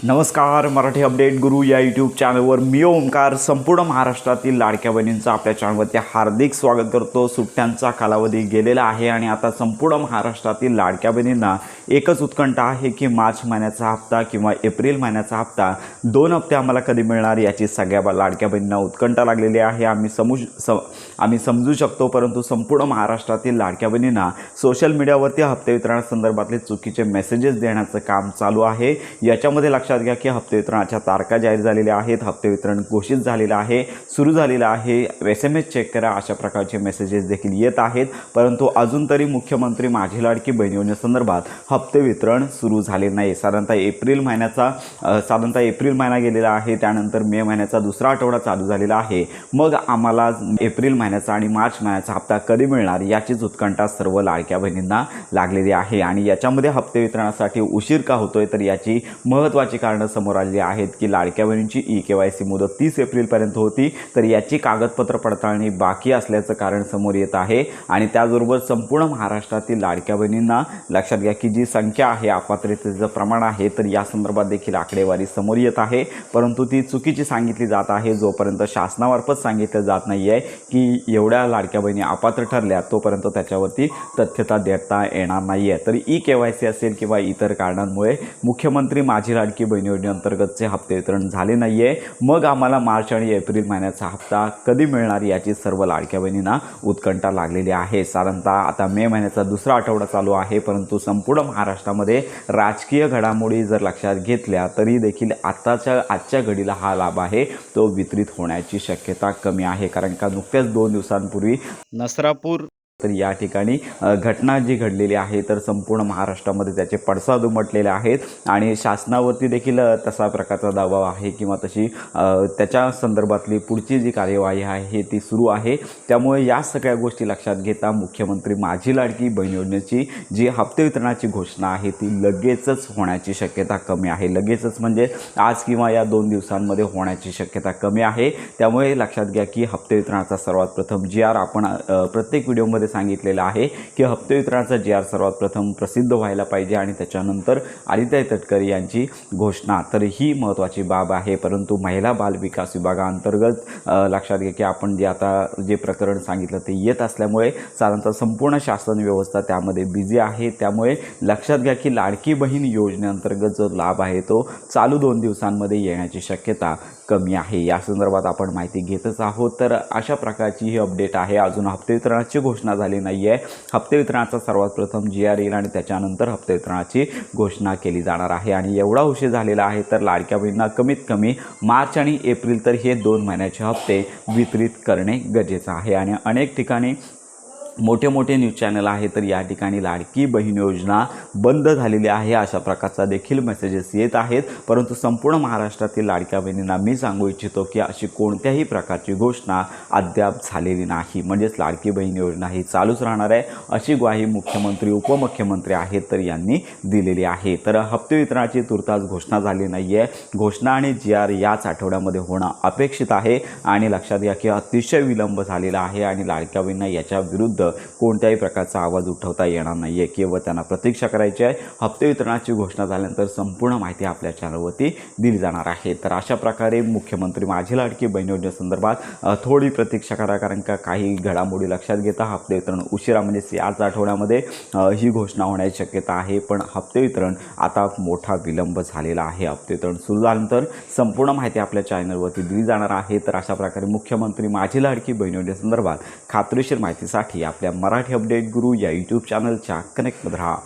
नमस्कार, मराठी अपडेट गुरु या यूट्यूब चॅनलवर मी ओमकार संपूर्ण महाराष्ट्रातील लाडक्या बहिणींचं आपल्या चॅनलवरती हार्दिक स्वागत करतो। सुट्ट्यांचा कालावधी गेलेला आहे आणि आता संपूर्ण महाराष्ट्रातील लाडक्या बहिणींना एकच उत्कंठा आहे की मार्च महिन्याचा हप्ता किंवा एप्रिल महिन्याचा हप्ता 2 हप्ते आम्हाला कधी मिळणार याची सगळ्या लाडक्या बहिणींना उत्कंठा लागलेली आहे। आम्ही समजू शकतो, परंतु संपूर्ण महाराष्ट्रातील लाडक्या बहिणींना सोशल मीडियावरती हप्ते वितरणासंदर्भातले चुकीचे मेसेजेस देण्याचं काम चालू आहे। याच्यामध्ये लक्षात घ्या की हप्ते वितरणाच्या तारखा जाहीर झालेल्या आहेत, हप्ते वितरण घोषित झालेलं आहे, सुरू झालेलं आहे, SMS चेक करा अशा प्रकारचे मेसेजेस देखील येत आहेत। परंतु अजून तरी मुख्यमंत्री माझी लाडकी बहीण योजनेसंदर्भात हप्ते वितरण सुरू झाले नाही। साधारणतः एप्रिल महिना गेलेला आहे, त्यानंतर मे महिन्याचा दुसरा आठवडा चालू झालेला आहे। मग आम्हाला एप्रिल महिन्याचा आणि मार्च महिन्याचा हप्ता कधी मिळणार याचीच उत्कंठा सर्व लाडक्या बहिणींना लागलेली आहे। आणि याच्यामध्ये हप्ते वितरणासाठी उशीर का होतोय तर याची महत्त्वाची कारणं समोर आलेली आहेत की लाडक्या बहिणींची EKYC मुदत 30 एप्रिलपर्यंत होती, तर याची कागदपत्र पडताळणी बाकी असल्याचं कारण समोर येत आहे। आणि त्याचबरोबर संपूर्ण महाराष्ट्रातील लाडक्या बहिणींना लक्षात घ्या की जी संख्या आहे, अपात्रतेचं प्रमाण आहे, तर या संदर्भात देखील आकडेवारी समोर येत आहे, परंतु ती चुकीची सांगितली जात आहे। जोपर्यंत शासनामार्फत सांगितलं जात नाही आहे की एवढ्या लाडक्या बहिणी अपात्र ठरल्या तोपर्यंत त्याच्यावरती तथ्यता देता येणार नाही आहे। तर EKYC असेल किंवा इतर कारणांमुळे मुख्यमंत्री माझी लाडकी बहीण योजनेअंतर्गतचे हप्ते वितरण झाले नाही आहे। मग आम्हाला मार्च आणि एप्रिल महिन्याचा हप्ता कधी मिळणार याची सर्व लाडक्या बहिणींना उत्कंठा लागलेली आहे। साधारणतः आता मे महिन्याचा दुसरा आठवडा चालू आहे, परंतु संपूर्ण महाराष्ट्रामध्ये राजकीय घडामोडी जर लक्षात घेतल्या तरी देखील आजच्या घडीला हा लाभ आहे तो वितरित होण्याची शक्यता कमी आहे। कारण का नुकत्याच 2 दिवसांपूर्वी नसरापूर तर या ठिकाणी घटना जी घडलेली आहे तर संपूर्ण महाराष्ट्रामध्ये त्याचे पडसाद उमटलेले आहेत आणि शासनावरती देखील तसा प्रकारचा दबाव आहे किंवा तशी त्याच्या संदर्भातली पुढची जी कार्यवाही आहे ती सुरू आहे। त्यामुळे या सगळ्या गोष्टी लक्षात घेता मुख्यमंत्री माझी लाडकी बहीण योजनेची जी हप्ते वितरणाची घोषणा आहे ती लगेचच होण्याची शक्यता कमी आहे। लगेचच म्हणजे आज किंवा या 2 दिवसांमध्ये होण्याची शक्यता कमी आहे। त्यामुळे लक्षात घ्या की हप्ते वितरणाचा सर्वात प्रथम GR आपण प्रत्येक व्हिडिओमध्ये सांगितलेलं आहे की हप्ते वितरणाचा GR सर्वात प्रथम प्रसिद्ध व्हायला पाहिजे आणि त्याच्यानंतर आदित्य तटकरे यांची घोषणा, तर ही महत्त्वाची बाब आहे। परंतु महिला बाल विकास विभागाअंतर्गत लक्षात घ्या की आपण जे प्रकरण सांगितलं ते येत असल्यामुळे साधारणतः संपूर्ण शासन व्यवस्था त्यामध्ये बिझी आहे। त्यामुळे लक्षात घ्या की लाडकी बहीण योजनेअंतर्गत जो लाभ आहे तो चालू 2 दिवसांमध्ये येण्याची शक्यता कमी आहे। या संदर्भात आपण माहिती घेतच आहोत। तर अशा प्रकारची ही अपडेट आहे। अजून हप्ते वितरणाची घोषणा झाली नाही आहे। हप्ते वितरणाचा सर्वात प्रथम GR येईल आणि त्याच्यानंतर हप्ते वितरणाची घोषणा केली जाणार आहे। आणि एवढा उशीर झालेला आहे तर लाडक्या बहिणींना कमीत कमी मार्च आणि एप्रिल तर हे 2 महिन्याचे हप्ते वितरित करणे गरजेचं आहे। आणि अनेक ठिकाणी मोठे न्यूज चॅनल आहे तर या ठिकाणी लाडकी बहीण योजना बंद झालेली आहे अशा प्रकारचा देखील मेसेजेस येत आहेत। परंतु संपूर्ण महाराष्ट्रातील लाडक्या बहिणींना मी सांगू इच्छितो की अशी कोणत्याही प्रकारची घोषणा अद्याप झालेली नाही, म्हणजेच लाडकी बहीण योजना ही चालूच राहणार आहे अशी ग्वाही मुख्यमंत्री उपमुख्यमंत्री आहेत तर यांनी दिलेली आहे। तर हप्ते वितरणाची तुर्तास घोषणा झाली नाही आहे। घोषणा आणि GR याच आठवड्यामध्ये होणं अपेक्षित आहे आणि लक्षात घ्या की अतिशय विलंब झालेला आहे आणि लाडक्या बहिणींना याच्या विरुद्ध कोणत्याही प्रकारचा आवाज उठवता येणार नाही आहे किंवा त्यांना प्रतीक्षा करायची आहे। हप्ते वितरणाची घोषणा झाल्यानंतर संपूर्ण माहिती आपल्या चॅनलवरती दिली जाणार आहे। तर अशा प्रकारे मुख्यमंत्री माझी लाडकी बहीण योजनेसंदर्भात थोडी प्रतीक्षा करा, कारण का काही घडामोडी लक्षात घेता हप्ते वितरण उशिरा म्हणजे याच आठवड्यामध्ये ही घोषणा होण्याची शक्यता आहे। पण हप्ते वितरण आता मोठा विलंब झालेला आहे। हप्ते वितरण सुरू झाल्यानंतर संपूर्ण माहिती आपल्या चॅनलवरती दिली जाणार आहे। तर अशा प्रकारे मुख्यमंत्री माझी लाडकी बहीण योजनेसंदर्भात खात्रीशीर माहितीसाठी आपल्या मराठी अपडेट गुरु या यूट्यूब चॅनलच्या कनेक्टमध्ये राहा।